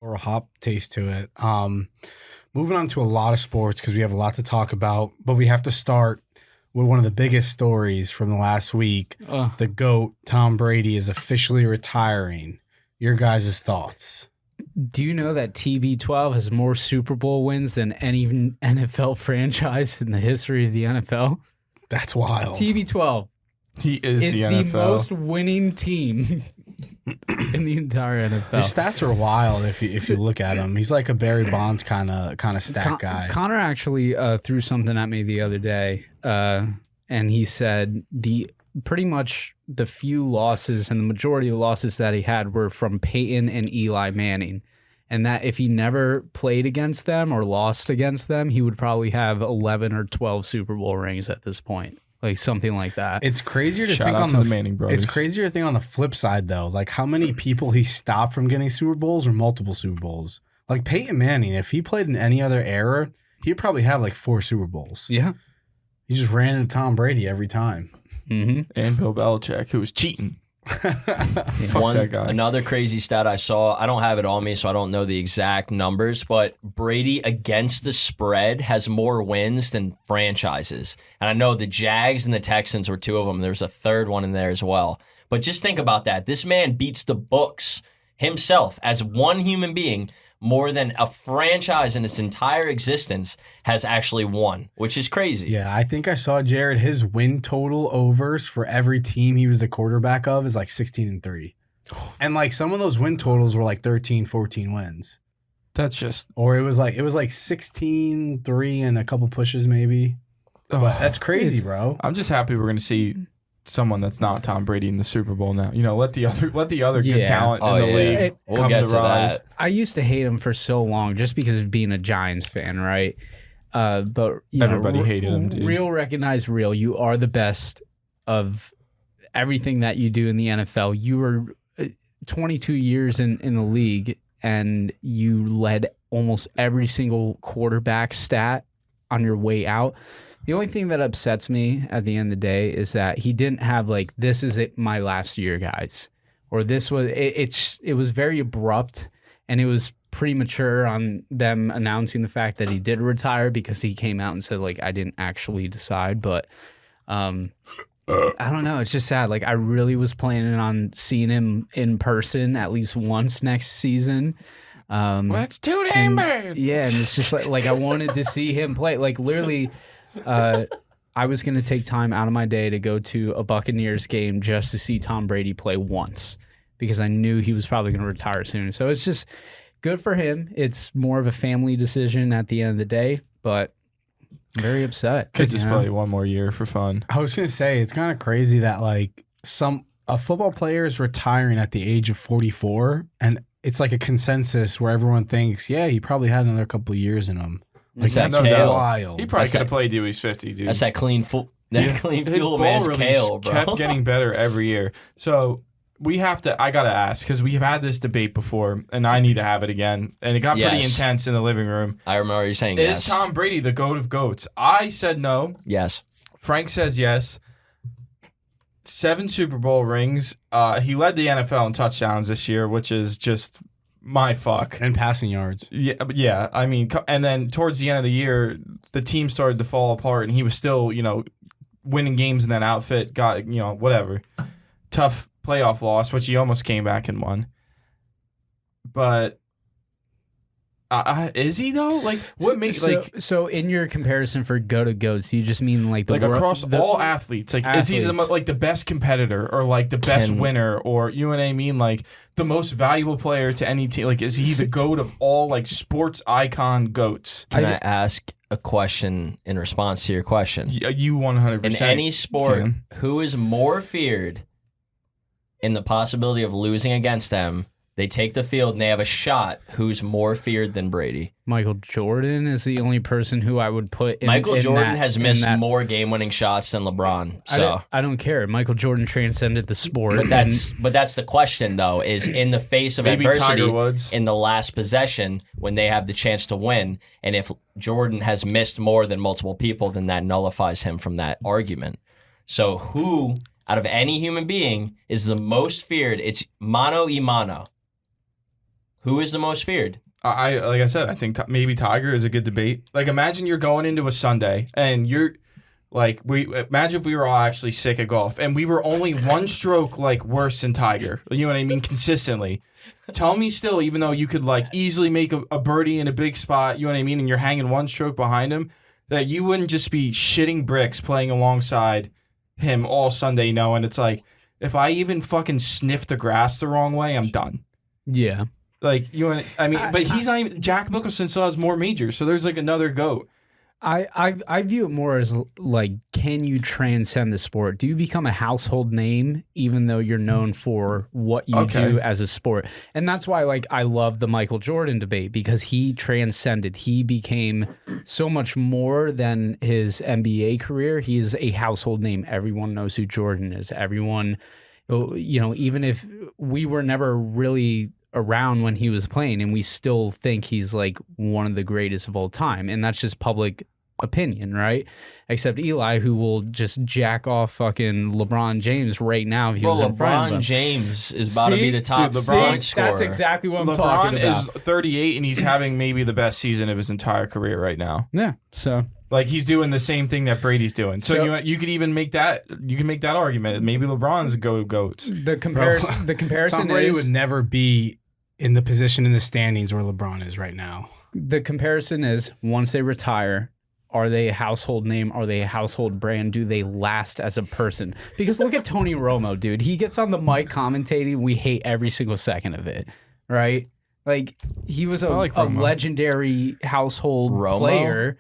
or a hop taste to it. Moving on to a lot of sports because we have a lot to talk about, but we have to start with one of the biggest stories from the last week. The GOAT, Tom Brady, is officially retiring. Your guys' thoughts? Do you know that TB12 has more Super Bowl wins than any NFL franchise in the history of the NFL? That's wild. TB12 He is is the the NFL. most winning team in the entire NFL. His stats are wild if you look at him. He's like a Barry Bonds kind of stat guy. Connor actually threw something at me the other day, and he said pretty much the few losses and the majority of the losses that he had were from Peyton and Eli Manning, and that if he never played against them or lost against them, he would probably have 11 or 12 Super Bowl rings at this point. Like something like that. It's crazier to Shout think out on to the Manning brothers. It's crazier to think on the flip side though. Like how many people he stopped from getting Super Bowls or multiple Super Bowls. Like Peyton Manning, if he played in any other era, he'd probably have like 4 Super Bowls. Yeah. He just ran into Tom Brady every time. Mm-hmm. And Bill Belichick, who was cheating. Fuck that guy. Another crazy stat I saw, I don't have it on me, so I don't know the exact numbers, but Brady against the spread has more wins than franchises. And I know the Jags and the Texans were 2 of them. There's a third one in there as well. But just think about that. This man beats the books himself as one human being more than a franchise in its entire existence has actually won, which is crazy. Yeah, I think I saw Jarrid, his win total overs for every team he was the quarterback of is like 16-3. And like some of those win totals were like 13, 14 wins. That's just... Or it was like 16-3 and a couple pushes maybe. But that's crazy, bro. I'm just happy we're going to see someone that's not Tom Brady in the Super Bowl now. You know, let the other good talent in the league We'll come get to to rise. that. I used to hate him for so long just because of being a Giants fan, right? But Everybody hated him, dude. Real recognize real. You are the best of everything that you do in the NFL. You were 22 years in the league, and you led almost every single quarterback stat on your way out. The only thing that upsets me at the end of the day is that he didn't have like, this is it, my last year, guys. Or this was, it was very abrupt, and it was premature on them announcing the fact that he did retire because he came out and said like, I didn't actually decide. But I don't know. It's just sad. Like I really was planning on seeing him in person at least once next season. That's too damn bad. Yeah. And it's just like I wanted to see him play. Like literally, I was going to take time out of my day to go to a Buccaneers game just to see Tom Brady play once because I knew he was probably going to retire soon. So it's just good for him. It's more of a family decision at the end of the day, but I'm very upset. Could just play one more year for fun. I was going to say, it's kind of crazy that like a football player is retiring at the age of 44, and it's like a consensus where everyone thinks, yeah, he probably had another couple of years in him. Like, That's that's kale. wild. He probably could have played till he's 50, dude. That's that clean fuel. Clean His fuel ball man's release kale, bro. kept getting better every year. So I got to ask, because we've had this debate before, and I need to have it again. And it got pretty intense in the living room. I remember you saying Is yes. Tom Brady the GOAT of GOATs? I said no. Yes. Frank says yes. 7 Super Bowl rings. He led the NFL in touchdowns this year, which is just my fuck. And passing yards. Yeah. I mean, and then towards the end of the year, the team started to fall apart, and he was still, winning games in that outfit. Got, whatever. Tough playoff loss, which he almost came back and won. But is he though? Like, what makes so in your comparison for go to goats, you just mean like across all athletes? Like, is he the best competitor or like the best winner, or you know what I mean? Like the most valuable player to any team? Like, is he the GOAT of all like sports icon goats? Can I ask a question in response to your question? You 100%. In any sport, who is more feared in the possibility of losing against them? They take the field and they have a shot. Who's more feared than Brady? Michael Jordan is the only person who I would put in. Michael Jordan that, has missed more game-winning shots than LeBron. So I don't care. Michael Jordan transcended the sport. But that's the question, though, is in the face of adversity, in the last possession, when they have the chance to win, and if Jordan has missed more than multiple people, then that nullifies him from that argument. So who, out of any human being, is the most feared? It's mano y mano. Who is the most feared? Like I said, I think maybe Tiger is a good debate. Like, imagine you're going into a Sunday and you're like, imagine if we were all actually sick at golf and we were only one stroke like worse than Tiger. You know what I mean? Consistently. Tell me still, even though you could like easily make a birdie in a big spot, you know what I mean, and you're hanging one stroke behind him, that you wouldn't just be shitting bricks playing alongside him all Sunday knowing it's like, if I even fucking sniff the grass the wrong way, I'm done. Yeah. Like, but he's not even, Jack Nicholson still has more majors, so there's like another GOAT. I view it more as like, can you transcend the sport? Do you become a household name even though you're known for what you do as a sport? And that's why like I love the Michael Jordan debate, because he transcended. He became so much more than his NBA career. He is a household name. Everyone knows who Jordan is. Everyone, even if we were never really around when he was playing, and we still think he's like one of the greatest of all time, and that's just public opinion, right? Except Eli, who will just jack off fucking LeBron James right now if he was in front of him. LeBron James is about to be the top point scorer. That's exactly what I'm talking about. LeBron is 38 and he's having maybe the best season of his entire career right now. Yeah, so like he's doing the same thing that Brady's doing. So you could even make that argument. Maybe LeBron's GOATs. The comparison Tom Brady is, would never be in the position in the standings where LeBron is right now. The comparison is, once they retire, are they a household name? Are they a household brand? Do they last as a person? Because look at Tony Romo, dude. He gets on the mic commentating. We hate every single second of it, right? Like, he was a legendary household player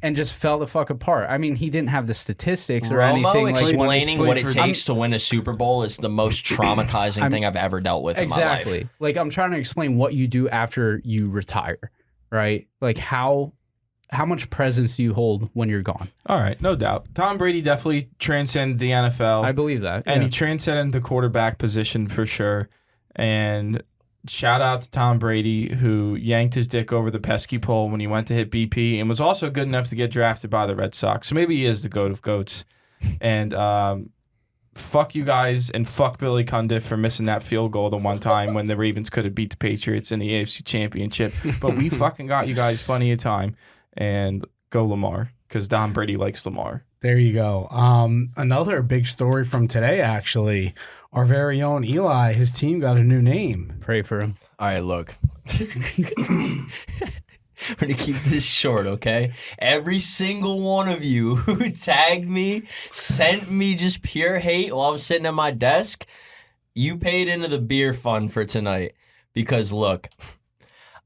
and just fell the fuck apart. I mean, he didn't have the statistics or anything. Explaining what it takes to win a Super Bowl is the most traumatizing thing I've ever dealt with in my life. Exactly. Like, I'm trying to explain what you do after you retire, right? Like, how much presence do you hold when you're gone? All right, no doubt. Tom Brady definitely transcended the NFL. I believe that. And he transcended the quarterback position for sure. And shout out to Tom Brady, who yanked his dick over the pesky pole when he went to hit BP and was also good enough to get drafted by the Red Sox. So maybe he is the GOAT of GOATs. And fuck you guys and fuck Billy Cundiff for missing that field goal the one time when the Ravens could have beat the Patriots in the AFC Championship. But we fucking got you guys plenty of time. And go Lamar, because Tom Brady likes Lamar. There you go. Another big story from today, actually. Our very own Eli, his team got a new name. Pray for him. All right, look. We're going to keep this short, okay? Every single one of you who tagged me, sent me just pure hate while I was sitting at my desk, you paid into the beer fund for tonight. Because, look,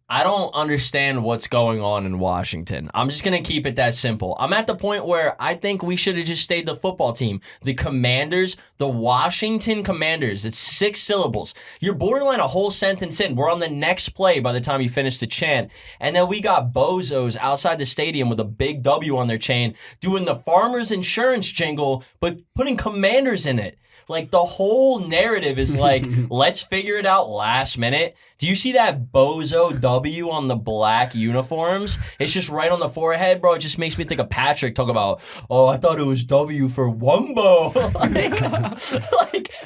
I don't understand what's going on in Washington. I'm just going to keep it that simple. I'm at the point where I think we should have just stayed the football team. The Commanders, the Washington Commanders. It's 6 syllables. You're borderline a whole sentence in. We're on the next play by the time you finish the chant. And then we got bozos outside the stadium with a big W on their chain doing the Farmers Insurance jingle, but putting Commanders in it. Like, the whole narrative is like, let's figure it out last minute. Do you see that bozo W on the black uniforms? It's just right on the forehead, bro. It just makes me think of Patrick talk about, oh, I thought it was W for Wumbo.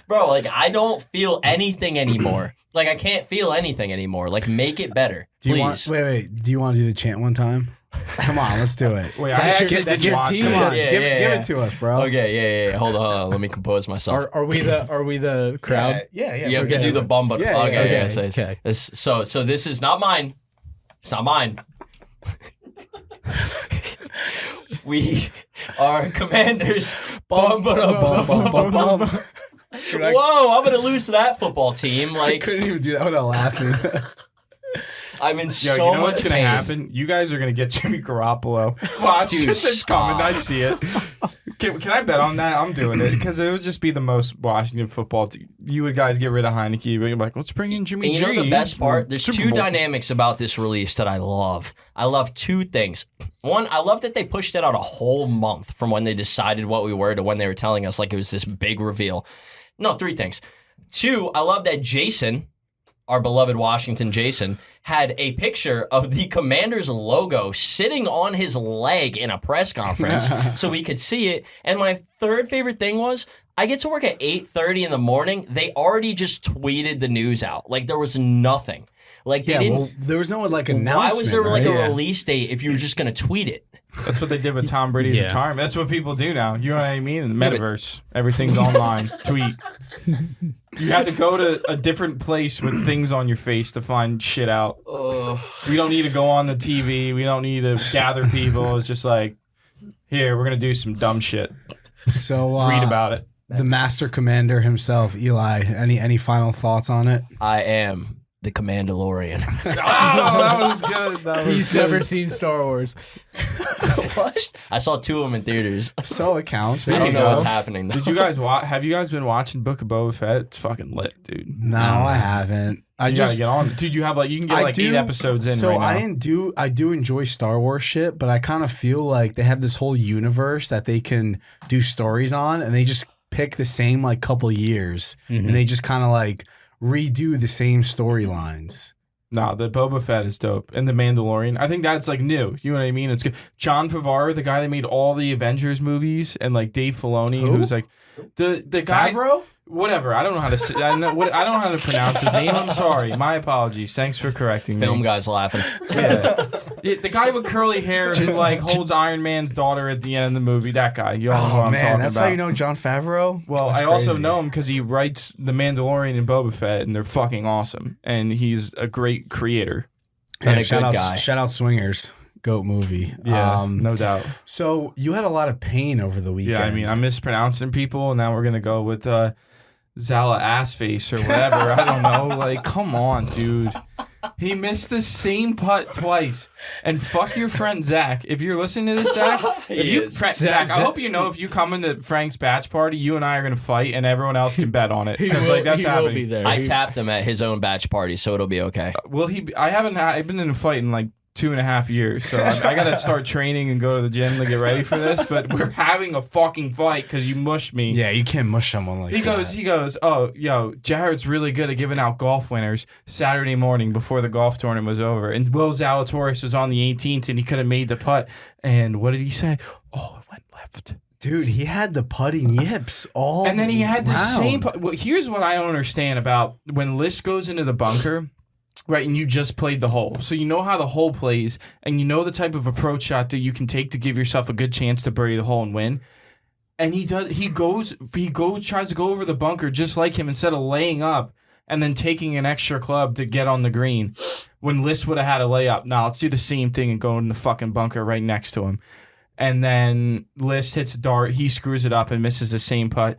Bro, I don't feel anything anymore. Like, I can't feel anything anymore. Like, make it better, please. Wait. Do you want to do the chant one time? Come on, let's do it. Wait, I actually did watch it. Come on, give it to us, bro. Okay, yeah. Hold on. Let me compose myself. Are we the crowd? Yeah. You have to do the bum, but okay. So this is not mine. It's not mine. We are Commanders. Bum, bum, bum, bum, bum. Whoa, I'm gonna lose to that football team. I couldn't even do that without laughing. I'm in so you know much what's pain. gonna happen? You guys are gonna get Jimmy Garoppolo. Watch, it's coming. I see it. Can I bet on that? I'm doing it because it would just be the most Washington football team. You would guys get rid of Heineke. You're like, let's bring in Jimmy G. You know the best part? There's two dynamics about this release that I love. I love 2 things. One, I love that they pushed it out a whole month from when they decided what we were to when they were telling us like it was this big reveal. No, 3 things. 2, I love that Jason, our beloved Washington Jason, had a picture of the Commanders logo sitting on his leg in a press conference so we could see it. And my 3rd favorite thing was I get to work at 8:30 in the morning. They already just tweeted the news out. Like, there was nothing. Like they didn't. Well, there was no like announcement. Why was there like right? a release date if you were just gonna tweet it? That's what they did with Tom Brady's retirement. That's what people do now. You know what I mean? In the metaverse, everything's online. Tweet. You have to go to a different place with things on your face to find shit out. We don't need to go on the TV. We don't need to gather people. It's just like, here, we're going to do some dumb shit. So read about it. The master commander himself, Eli, any final thoughts on it? I am the Commandalorian. Oh, that was good. He's never seen Star Wars. What? I saw 2 of them in theaters. So it counts. I don't know what's happening, though. Did you guys watch? Have you guys been watching Book of Boba Fett? It's fucking lit, dude. No, I haven't. You gotta get on, dude. You have you can get 8 episodes in. So right now. I do enjoy Star Wars shit, but I kind of feel like they have this whole universe that they can do stories on, and they just pick the same like couple years, and they just kind of like redo the same storylines. No, the Boba Fett is dope. And the Mandalorian. I think that's like new. You know what I mean? It's good. John Favreau, the guy that made all the Avengers movies, and like Dave Filoni, who's like the guy. Favreau? Whatever. I don't know how to say, I don't know how to pronounce his name. I'm sorry. My apologies. Thanks for correcting me. Film guy's laughing. Yeah. The guy with curly hair who like holds Iron Man's daughter at the end of the movie. That guy. You all know who I'm talking about. That's how you know John Favreau? Well, That's I also crazy. know him because he writes The Mandalorian and Boba Fett, and they're fucking awesome. And he's a great creator. And a shout good out, guy. Shout out Swingers. GOAT movie. Yeah, no doubt. So you had a lot of pain over the weekend. Yeah, I mean, I'm mispronouncing people, and now we're going to go with Zala Assface or whatever. I don't know. Like, come on, dude. He missed the same putt twice. And fuck your friend Zach. If you're listening to this, Zach, Zach, I hope you know if you come into Frank's batch party, you and I are going to fight, and everyone else can bet on it. Because like that's happening. Will be there. I tapped him at his own batch party, so it'll be okay. Well, I've been in a fight in like 2.5 years, so I got to start training and go to the gym to get ready for this. But we're having a fucking fight because you mushed me. Yeah, you can't mush someone like that. He goes, oh, yo, Jarrid's really good at giving out golf winners Saturday morning before the golf tournament was over. And Will Zalatoris was on the 18th, and he could have made the putt. And what did he say? Oh, it went left. Dude, he had the putting yips all And then he had the round. same putt. Well, here's what I don't understand about when List goes into the bunker. Right, and you just played the hole. So you know how the hole plays, and you know the type of approach shot that you can take to give yourself a good chance to bury the hole and win. And he tries to go over the bunker just like him instead of laying up and then taking an extra club to get on the green. When List would have had a layup. Now let's do the same thing and go in the fucking bunker right next to him. And then List hits a dart, he screws it up and misses the same putt.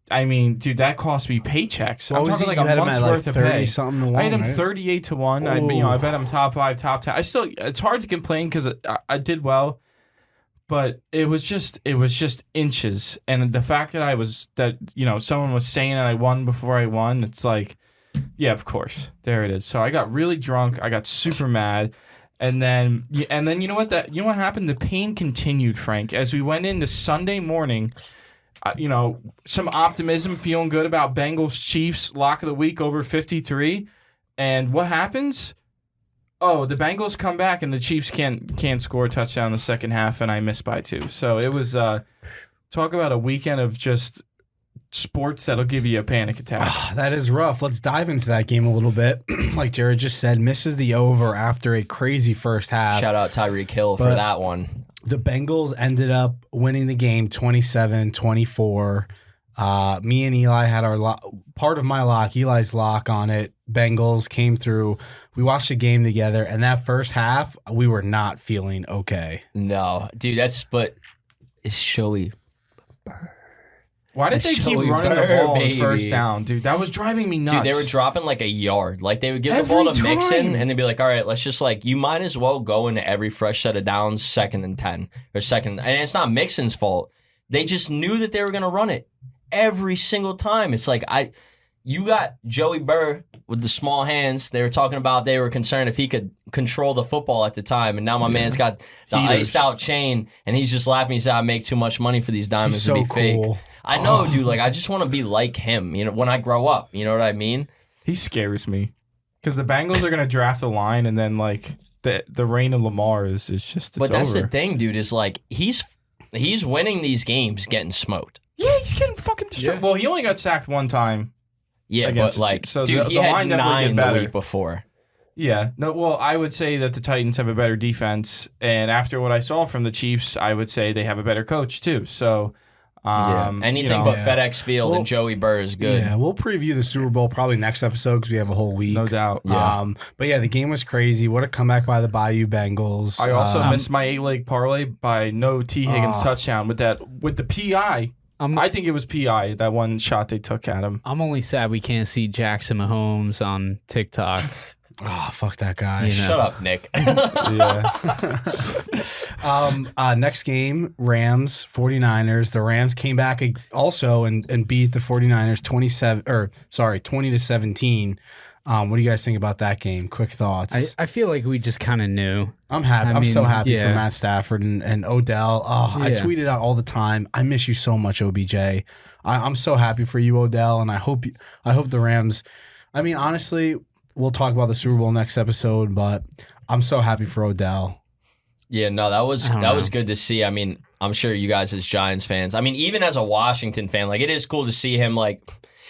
I mean, dude, that cost me paychecks. I'm talking like a month's worth of pay. Something to 1, I had him right? 38 to 1. I bet him top 5, top 10. It's hard to complain because I did well, but it was just inches. And the fact that someone was saying that I won before I won, it's like, yeah, of course, there it is. So I got really drunk. I got super mad. And then you know what happened? The pain continued, Frank, as we went into Sunday morning. Some optimism, feeling good about Bengals Chiefs lock of the week over 53. And what happens? Oh, the Bengals come back and the Chiefs can't score a touchdown in the second half, and I missed by 2. So it was talk about a weekend of just sports that'll give you a panic attack. That is rough. Let's dive into that game a little bit. Like Jarrid just said, misses the over after a crazy first half. Shout out Tyreek Hill for that one. The Bengals ended up winning the game 27-24. Me and Eli had part of my lock, Eli's lock on it. Bengals came through. We watched the game together, and that first half, we were not feeling okay. No, dude, but it's showy. Why did they keep running the ball on first down, dude? That was driving me nuts. Dude, they were dropping like a yard. Like they would give the ball to Mixon, and they'd be like, all right, let's just you might as well go into every fresh set of downs 2nd and 10 or second. And it's not Mixon's fault. They just knew that they were going to run it every single time. It's like, you got Joey Burrow with the small hands. They were talking about they were concerned if he could control the football at the time. And now my man's got the iced out chain, and he's just laughing. He said, I make too much money for these diamonds to be fake. I know, dude. I just want to be like him, when I grow up. You know what I mean? He scares me. Because the Bengals are going to draft a line, and then, the reign of Lamar is just, But that's over. the thing, dude, is, he's winning these games getting smoked. Yeah, he's getting fucking destroyed. Yeah. Well, he only got sacked one time. Yeah, but, so dude, he had line 9 the better. week before. Yeah. No, well, I would say that the Titans have a better defense. And after what I saw from the Chiefs, I would say they have a better coach, too. So, anything but FedEx Field and Joey Burr is good. Yeah, we'll preview the Super Bowl probably next episode because we have a whole week. No doubt. Yeah. But yeah, the game was crazy. What a comeback by the Bayou Bengals. I also missed my 8-leg parlay by no T. Higgins touchdown with the PI. I think it was PI, that one shot they took at him. I'm only sad we can't see Jackson Mahomes on TikTok. Oh, fuck that guy. You know. Shut up, Nick. Next game, Rams, 49ers. The Rams came back also and beat the 49ers 20-17. What do you guys think about that game? Quick thoughts. I feel like we just kind of knew. I'm happy. I'm so happy for Matt Stafford and Odell. I tweeted out all the time. I miss you so much, OBJ. I'm so happy for you, Odell, and I hope the Rams. I mean, honestly, we'll talk about the Super Bowl next episode, but I'm so happy for Odell. Yeah, no, that was good to see. I mean, I'm sure you guys as Giants fans. I mean, even as a Washington fan, like it is cool to see him. Like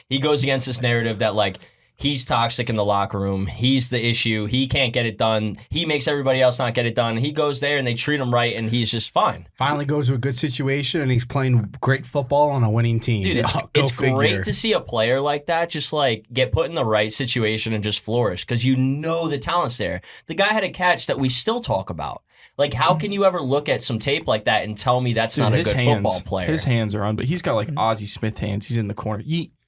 he goes against this narrative that like. He's toxic in the locker room. He's the issue. He can't get it done. He makes everybody else not get it done. He goes there and they treat him right, and he's just fine. Finally goes to a good situation, and he's playing great football on a winning team. Dude, it's great to see a player like that just like get put in the right situation and just flourish because you know the talent's there. The guy had a catch that we still talk about. Like, how can you ever look at some tape like that and tell me that's not a good football player? His hands are on, but he's got like Ozzie Smith hands. He's in the corner.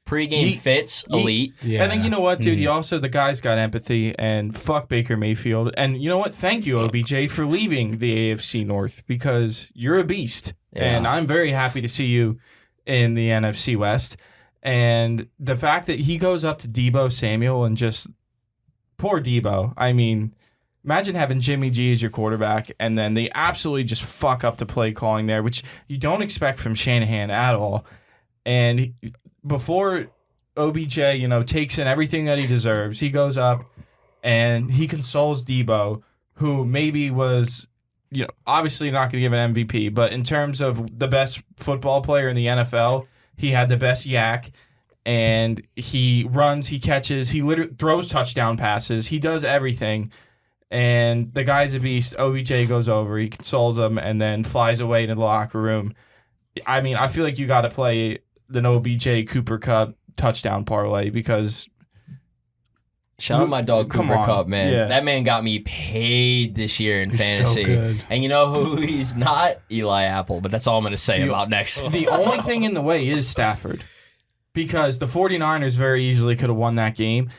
Pre-game fits, elite. Yeah. And then you know what, dude? The guy's got empathy, and fuck Baker Mayfield. And you know what? Thank you, OBJ, for leaving the AFC North because you're a beast. Yeah. And I'm very happy to see you in the NFC West. And the fact that he goes up to Deebo Samuel and just poor Deebo. I mean, imagine having Jimmy G as your quarterback, and then they absolutely just fuck up the play calling there, which you don't expect from Shanahan at all. And before OBJ, takes in everything that he deserves, he goes up and he consoles Deebo, who maybe was, obviously not going to give an MVP, but in terms of the best football player in the NFL, he had the best yak, and he runs, he catches, he literally throws touchdown passes, he does everything, and the guy's a beast. OBJ goes over, he consoles him, and then flies away to the locker room. I mean, I feel like you got to play the OBJ Cooper Kupp touchdown parlay because shout out my dog Cooper Kupp, man. Yeah. That man got me paid this year in fantasy. So good. And you know who he's not? Eli Apple, but that's all I'm going to say about next. The only thing in the way is Stafford because the 49ers very easily could have won that game.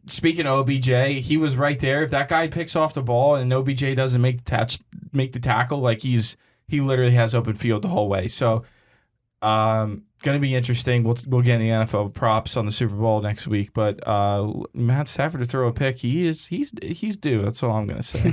Speaking of OBJ, he was right there. If that guy picks off the ball and OBJ doesn't make the tackle, like he literally has open field the whole way. So going to be interesting. We'll get in the NFL props on the Super Bowl next week, but Matt Stafford to throw a pick, he's due. That's all I'm going to say.